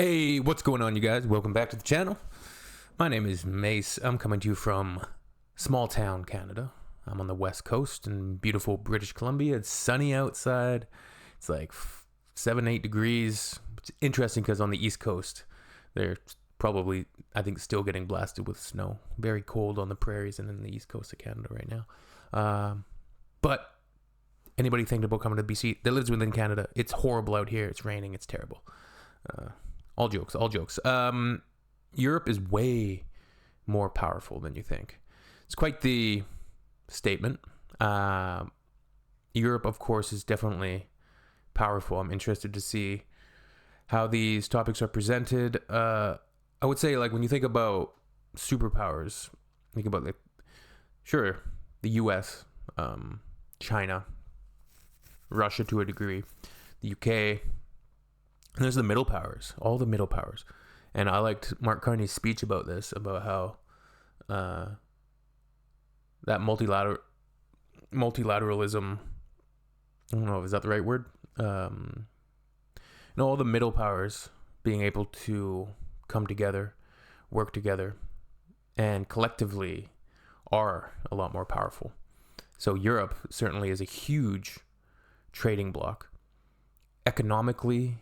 Hey, what's going on, you guys? Welcome back to the channel. My name is Mace. I'm coming to you from small town Canada. I'm on the west coast in beautiful British Columbia. It's sunny outside. It's like 7-8 degrees. It's interesting because on the east coast, they're probably, I think, still getting blasted with snow. Very cold on the prairies and in the east coast of Canada right now. But anybody thinking about coming to BC that lives within Canada, it's horrible out here. It's raining. It's terrible. All jokes. Europe is way more powerful than you think. It's quite the statement. Europe, of course, is definitely powerful. I'm interested to see how these topics are presented. I would say, like, when you think about superpowers, think about, like, sure, the US, China, Russia to a degree, the UK. And there's the middle powers, all the middle powers. And I liked Mark Carney's speech about this, about how that multilateralism, I don't know, is that the right word? All the middle powers being able to come together, work together, and collectively are a lot more powerful. So Europe certainly is a huge trading bloc. Economically,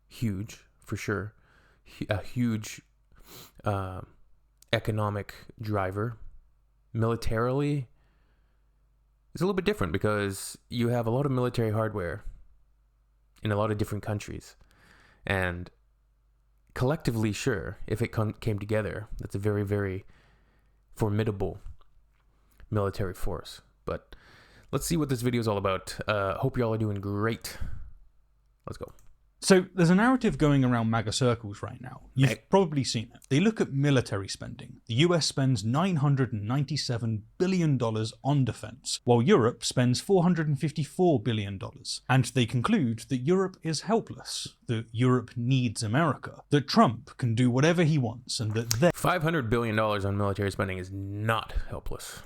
huge, for sure. A huge economic driver. Militarily, it's a little bit different because you have a lot of military hardware in a lot of different countries. And collectively, sure, if it came together, that's a very, very formidable military force. But let's see what this video is all about. Hope you all are doing great. Let's go. So there's a narrative going around MAGA circles right now. You've probably seen it. They look at military spending. The US spends $997 billion on defense, while Europe spends $454 billion. And they conclude that Europe is helpless, that Europe needs America, that Trump can do whatever he wants, and that they... $500 billion on military spending is not helpless.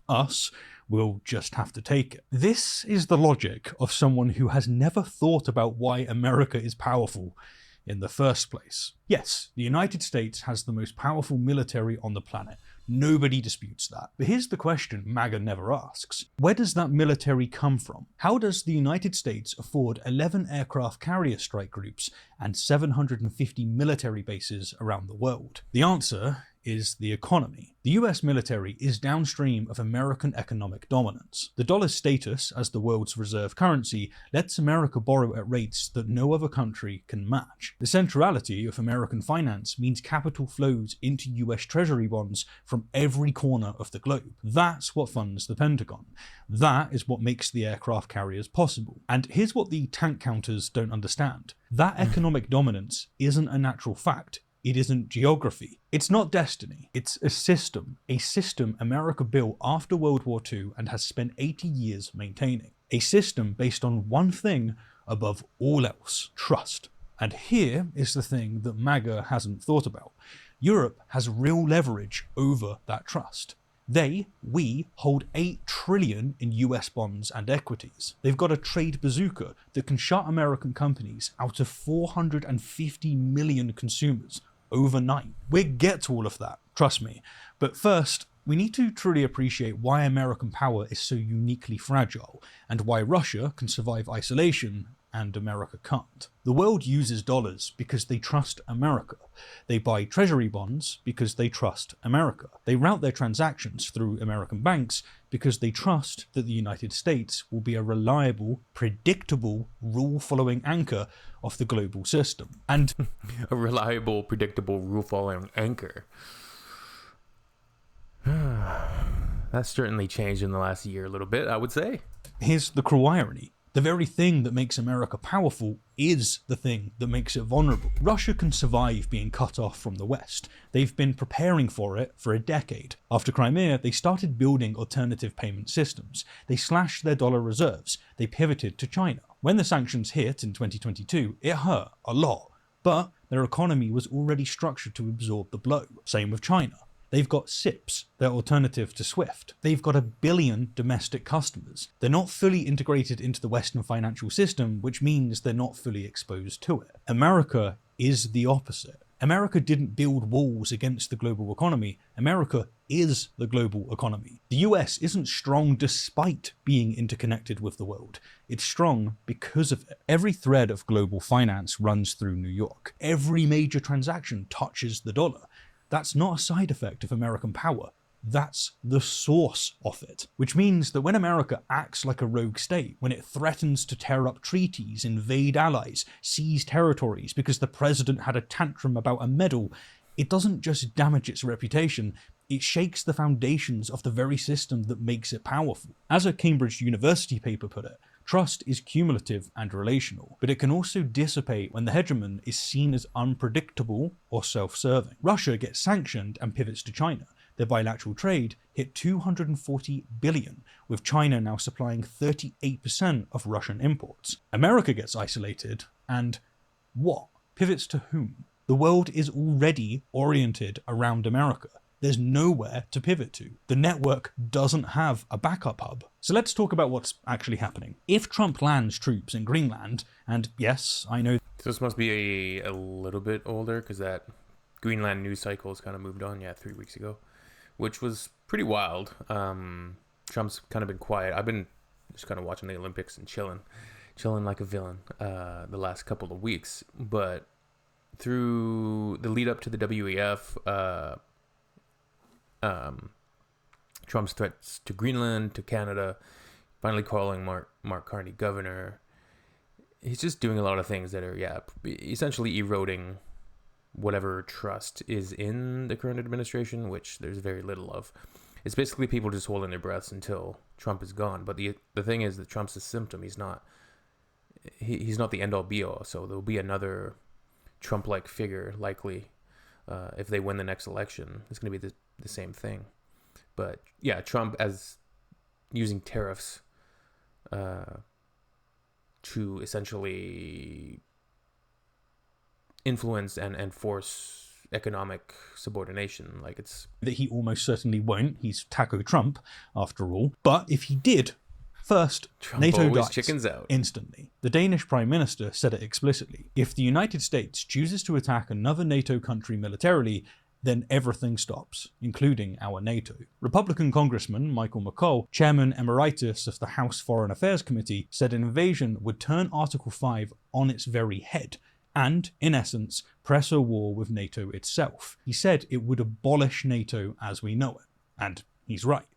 Us, will just have to take it. This is the logic of someone who has never thought about why America is powerful in the first place. Yes, the United States has the most powerful military on the planet. Nobody disputes that. But here's the question MAGA never asks. Where does that military come from? How does the United States afford 11 aircraft carrier strike groups and 750 military bases around the world? The answer is the economy. The US military is downstream of American economic dominance. The dollar's status as the world's reserve currency lets America borrow at rates that no other country can match. The centrality of American finance means capital flows into US Treasury bonds from every corner of the globe. That's what funds the Pentagon. That is what makes the aircraft carriers possible. And here's what the tank counters don't understand. That economic dominance isn't a natural fact. It isn't geography. It's not destiny. It's a system America built after World War II and has spent 80 years maintaining. A system based on one thing above all else: trust. And here is the thing that MAGA hasn't thought about. Europe has real leverage over that trust. We hold $8 trillion in US bonds and equities. They've got a trade bazooka that can shut American companies out of 450 million consumers overnight. We'll get to all of that, trust me. But first, we need to truly appreciate why American power is so uniquely fragile, and why Russia can survive isolation and America can't. The world uses dollars because they trust America. They buy treasury bonds because they trust America. They route their transactions through American banks because they trust that the United States will be a reliable, predictable, rule-following anchor of the global system. And a reliable, predictable, rule-following anchor. That's certainly changed in the last year a little bit, I would say. Here's the cruel irony. The very thing that makes America powerful is the thing that makes it vulnerable. Russia can survive being cut off from the West. They've been preparing for it for a decade. After Crimea, they started building alternative payment systems. They slashed their dollar reserves. They pivoted to China. When the sanctions hit in 2022, it hurt a lot, but their economy was already structured to absorb the blow. Same with China. They've got SIPs, their alternative to SWIFT. They've got 1 billion domestic customers. They're not fully integrated into the Western financial system, which means they're not fully exposed to it. America is the opposite. America didn't build walls against the global economy. America is the global economy. The US isn't strong despite being interconnected with the world. It's strong because of it. Every thread of global finance runs through New York. Every major transaction touches the dollar. That's not a side effect of American power. That's the source of it. Which means that when America acts like a rogue state, when it threatens to tear up treaties, invade allies, seize territories because the president had a tantrum about a medal, it doesn't just damage its reputation, it shakes the foundations of the very system that makes it powerful. As a Cambridge University paper put it, trust is cumulative and relational, but it can also dissipate when the hegemon is seen as unpredictable or self-serving. Russia gets sanctioned and pivots to China. Their bilateral trade hit $240 billion, with China now supplying 38% of Russian imports. America gets isolated, and what? Pivots to whom? The world is already oriented around America. There's nowhere to pivot to. The network doesn't have a backup hub. So let's talk about what's actually happening. If Trump lands troops in Greenland, and yes, I know... So this must be a little bit older, because that Greenland news cycle has kind of moved on, 3 weeks ago, which was pretty wild. Trump's kind of been quiet. I've been just kind of watching the Olympics and chilling like a villain the last couple of weeks. But through the lead up to the WEF, Trump's threats to Greenland, to Canada, finally calling Mark Carney governor. He's just doing a lot of things that are, essentially eroding whatever trust is in the current administration, which there's very little of. It's basically people just holding their breaths until Trump is gone. But the thing is that Trump's a symptom. He's not the end all be all. So there'll be another Trump-like figure likely if they win the next election. It's going to be the same thing. But yeah, Trump as using tariffs to essentially influence and force economic subordination. Like, it's that he almost certainly won't. He's Taco Trump, after all. But if he did, first, Trump NATO always dies chickens out instantly. The Danish Prime Minister said it explicitly. If the United States chooses to attack another NATO country militarily, then everything stops, including our NATO. Republican Congressman Michael McCaul, Chairman Emeritus of the House Foreign Affairs Committee, said an invasion would turn Article 5 on its very head and, in essence, press a war with NATO itself. He said it would abolish NATO as we know it. And he's right.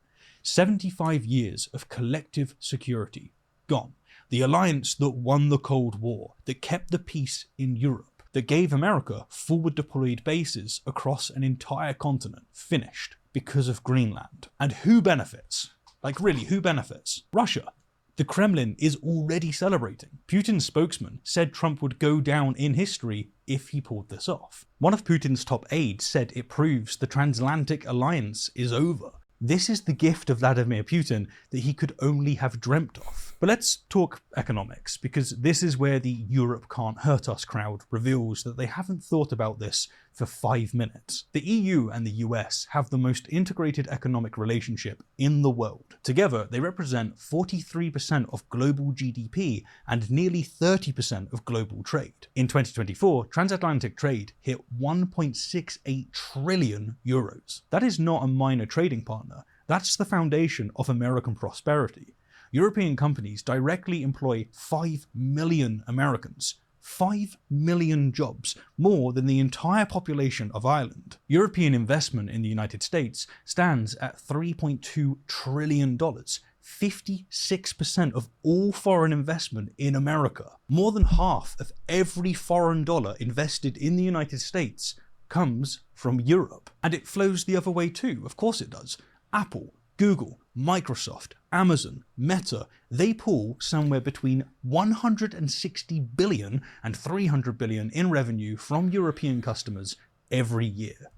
75 years of collective security gone. The alliance that won the Cold War, that kept the peace in Europe, that gave America forward deployed bases across an entire continent, finished because of Greenland. And who benefits? Like, really, who benefits? Russia. The Kremlin is already celebrating. Putin's spokesman said Trump would go down in history if he pulled this off. One of Putin's top aides said it proves the transatlantic alliance is over. This is the gift of Vladimir Putin that he could only have dreamt of. But let's talk economics, because this is where the Europe can't hurt us crowd reveals that they haven't thought about this for 5 minutes. The EU and the US have the most integrated economic relationship in the world. Together, they represent 43% of global GDP and nearly 30% of global trade. In 2024, transatlantic trade hit 1.68 trillion euros. That is not a minor trading partner. That's the foundation of American prosperity. European companies directly employ 5 million Americans. 5 million jobs, more than the entire population of Ireland. European investment in the United States stands at $3.2 trillion, 56% of all foreign investment in America. More than half of every foreign dollar invested in the United States comes from Europe. And it flows the other way too, of course it does. Apple, Google, Microsoft, Amazon, Meta, they pull somewhere between 160 billion and 300 billion in revenue from European customers every year.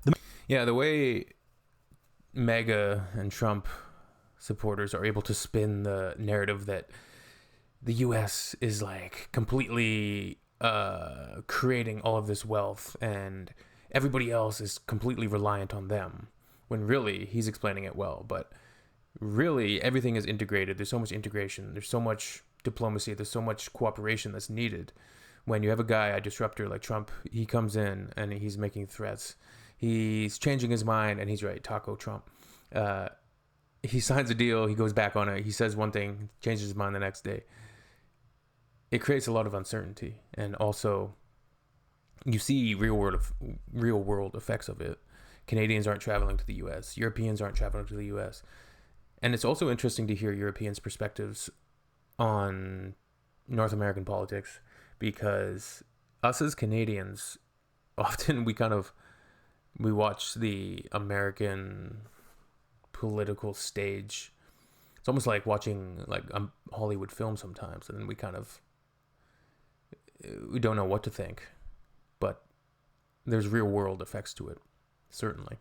The way MAGA and Trump supporters are able to spin the narrative that the US is like completely creating all of this wealth and everybody else is completely reliant on them. when really he's explaining it well. But really, everything is integrated. There's so much integration. There's so much diplomacy. There's so much cooperation that's needed. When you have a guy, a disruptor like Trump, he comes in and he's making threats. He's changing his mind, and he's right, Taco Trump. He signs a deal, he goes back on it, he says one thing, changes his mind the next day. It creates a lot of uncertainty, and also you see real world effects of it. Canadians aren't traveling to the US, Europeans aren't traveling to the US. And it's also interesting to hear Europeans' perspectives on North American politics, because us as Canadians, often we watch the American political stage. It's almost like watching like a Hollywood film sometimes, and we don't know what to think. But there's real world effects to it, certainly.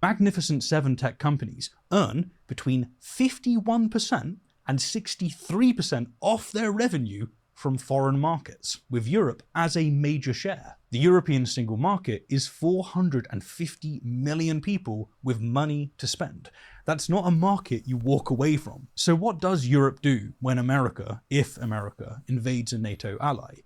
Magnificent Seven tech companies earn between 51% and 63% off their revenue from foreign markets, with Europe as a major share. The European single market is 450 million people with money to spend. That's not a market you walk away from. So what does Europe do when America, if America, invades a NATO ally?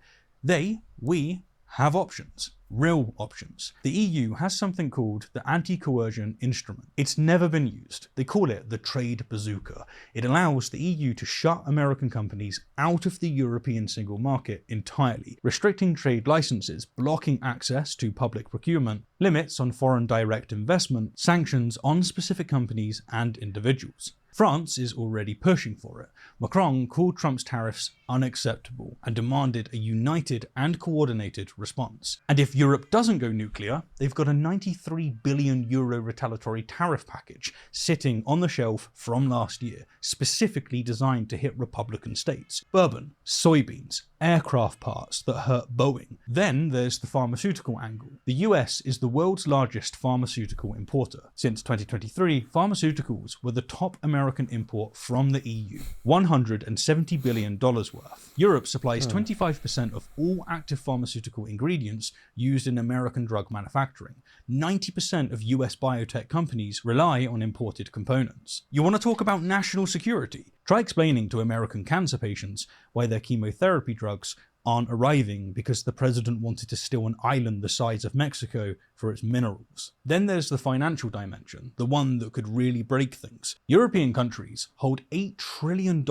We have options. Real options. The EU has something called the anti-coercion instrument. It's never been used. They call it the trade bazooka. It allows the EU to shut American companies out of the European single market entirely, restricting trade licenses, blocking access to public procurement, limits on foreign direct investment, sanctions on specific companies and individuals. France is already pushing for it. Macron called Trump's tariffs unacceptable and demanded a united and coordinated response. And if Europe doesn't go nuclear, they've got a €93 billion retaliatory tariff package sitting on the shelf from last year, specifically designed to hit Republican states. Bourbon, soybeans, aircraft parts that hurt Boeing. Then there's the pharmaceutical angle. The US is the world's largest pharmaceutical importer. Since 2023, pharmaceuticals were the top American import from the EU, $170 billion worth. Europe supplies 25% of all active pharmaceutical ingredients used in American drug manufacturing. 90% of US biotech companies rely on imported components. You want to talk about national security? Try explaining to American cancer patients why their chemotherapy drugs aren't arriving because the president wanted to steal an island the size of Mexico for its minerals. Then there's the financial dimension, the one that could really break things. European countries hold $8 trillion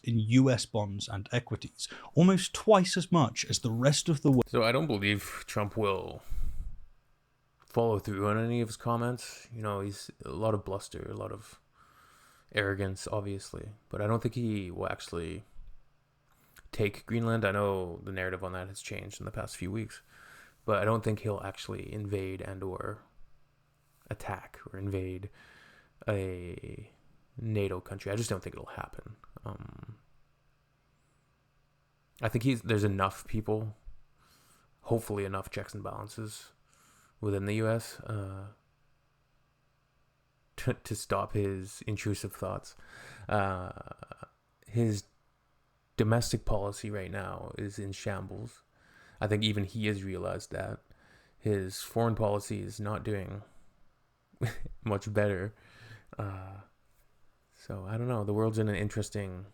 in US bonds and equities, almost twice as much as the rest of the world. So I don't believe Trump will follow through on any of his comments. You know, he's a lot of bluster, a lot of arrogance, obviously, but I don't think he will actually take Greenland. I know the narrative on that has changed in the past few weeks, but I don't think he'll actually invade and or attack or invade a NATO country. I just don't think it'll happen. I think there's enough people, hopefully enough checks and balances within the US to stop his intrusive thoughts. His domestic policy right now is in shambles. I think even he has realized that. His foreign policy is not doing much better. So I don't know. The world's in an interesting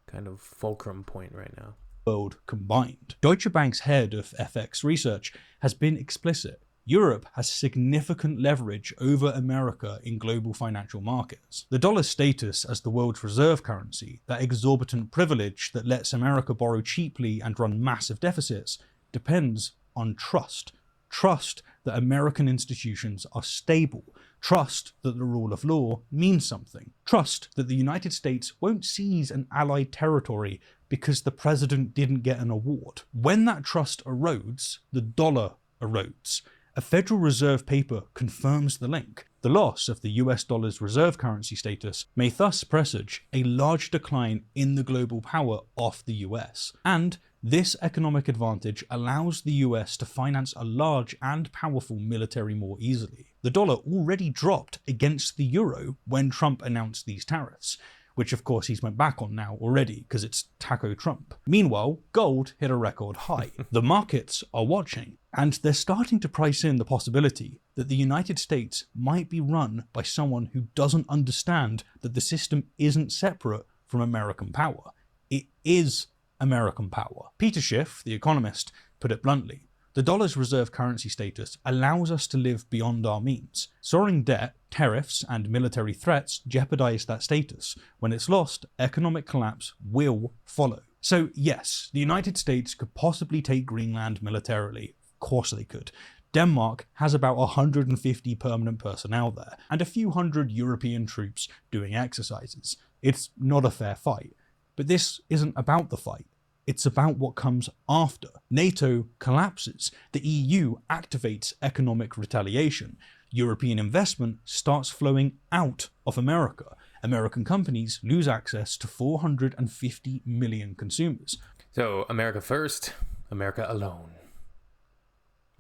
kind of fulcrum point right now. World combined. Deutsche Bank's head of FX research has been explicit. Europe has significant leverage over America in global financial markets. The dollar's status as the world's reserve currency, that exorbitant privilege that lets America borrow cheaply and run massive deficits, depends on trust. Trust that American institutions are stable. Trust that the rule of law means something. Trust that the United States won't seize an allied territory because the president didn't get an award. When that trust erodes, the dollar erodes. A Federal Reserve paper confirms the link. The loss of the US dollar's reserve currency status may thus presage a large decline in the global power of the US. And this economic advantage allows the US to finance a large and powerful military more easily. The dollar already dropped against the euro when Trump announced these tariffs. which of course he's went back on now already because it's Taco Trump. Meanwhile, gold hit a record high. The markets are watching, and they're starting to price in the possibility that the United States might be run by someone who doesn't understand that the system isn't separate from American power. It is American power. Peter Schiff, the economist, put it bluntly: the dollar's reserve currency status allows us to live beyond our means. Soaring debt, tariffs, and military threats jeopardize that status. When it's lost, economic collapse will follow. So yes, the United States could possibly take Greenland militarily. Of course they could. Denmark has about 150 permanent personnel there, and a few hundred European troops doing exercises. It's not a fair fight. But this isn't about the fight. It's about what comes after. NATO collapses. The EU activates economic retaliation. European investment starts flowing out of America. American companies lose access to 450 million consumers. So America first, America alone.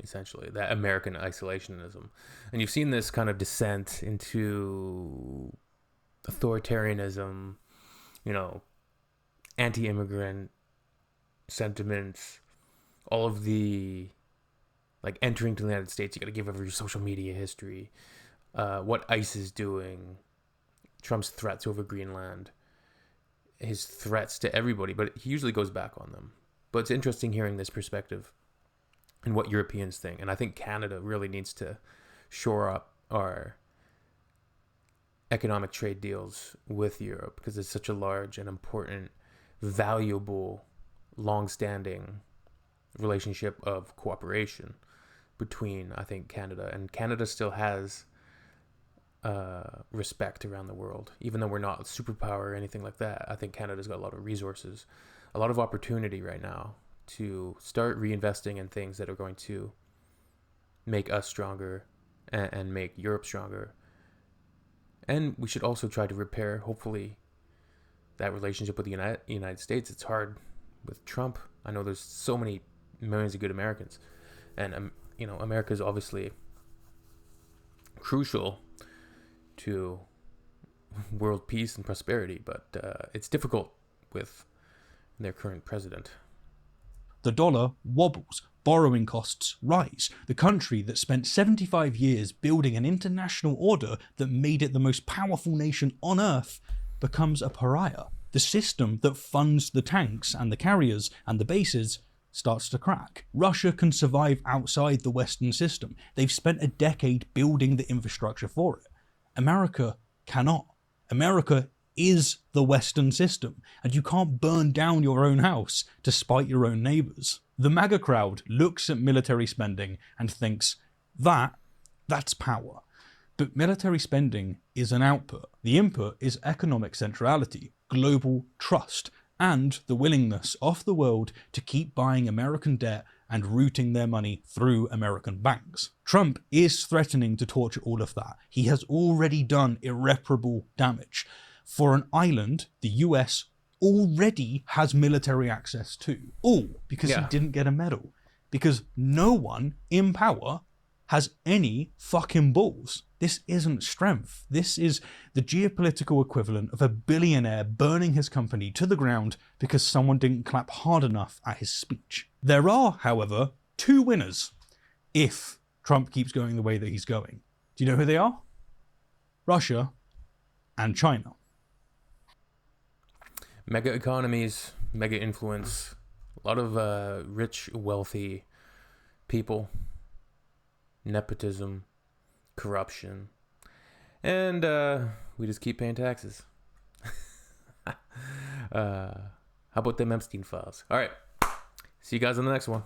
Essentially, that American isolationism. And you've seen this kind of descent into authoritarianism, anti-immigrant sentiments, all of the entering to the United States, you got to give over your social media history, what ICE is doing, Trump's threats over Greenland, his threats to everybody, but he usually goes back on them. But it's interesting hearing this perspective and what Europeans think. And I think Canada really needs to shore up our economic trade deals with Europe because it's such a large and important, valuable, long-standing relationship of cooperation between, I think, Canada. And Canada still has respect around the world. Even though we're not a superpower or anything like that, I think Canada's got a lot of resources, a lot of opportunity right now to start reinvesting in things that are going to make us stronger and make Europe stronger. And we should also try to repair, hopefully, that relationship with the United States. It's hard with Trump. I know there's so many millions of good Americans. And, America is obviously crucial to world peace and prosperity. But it's difficult with their current president. The dollar wobbles. Borrowing costs rise. The country that spent 75 years building an international order that made it the most powerful nation on earth becomes a pariah. The system that funds the tanks and the carriers and the bases starts to crack. Russia can survive outside the Western system. They've spent a decade building the infrastructure for it. America cannot. America is the Western system, and you can't burn down your own house to spite your own neighbours. The MAGA crowd looks at military spending and thinks, that's power. But military spending is an output. The input is economic centrality, global trust, and the willingness of the world to keep buying American debt and routing their money through American banks. Trump is threatening to torture all of that. He has already done irreparable damage. For an island, the US already has military access to. All because he didn't get a medal. Because no one in power has any fucking balls. This isn't strength. This is the geopolitical equivalent of a billionaire burning his company to the ground because someone didn't clap hard enough at his speech. There are, however, two winners if Trump keeps going the way that he's going. Do you know who they are? Russia and China. Mega economies, mega influence, a lot of rich, wealthy people, nepotism, corruption, and we just keep paying taxes. How about them Epstein files? All right, see you guys on the next one.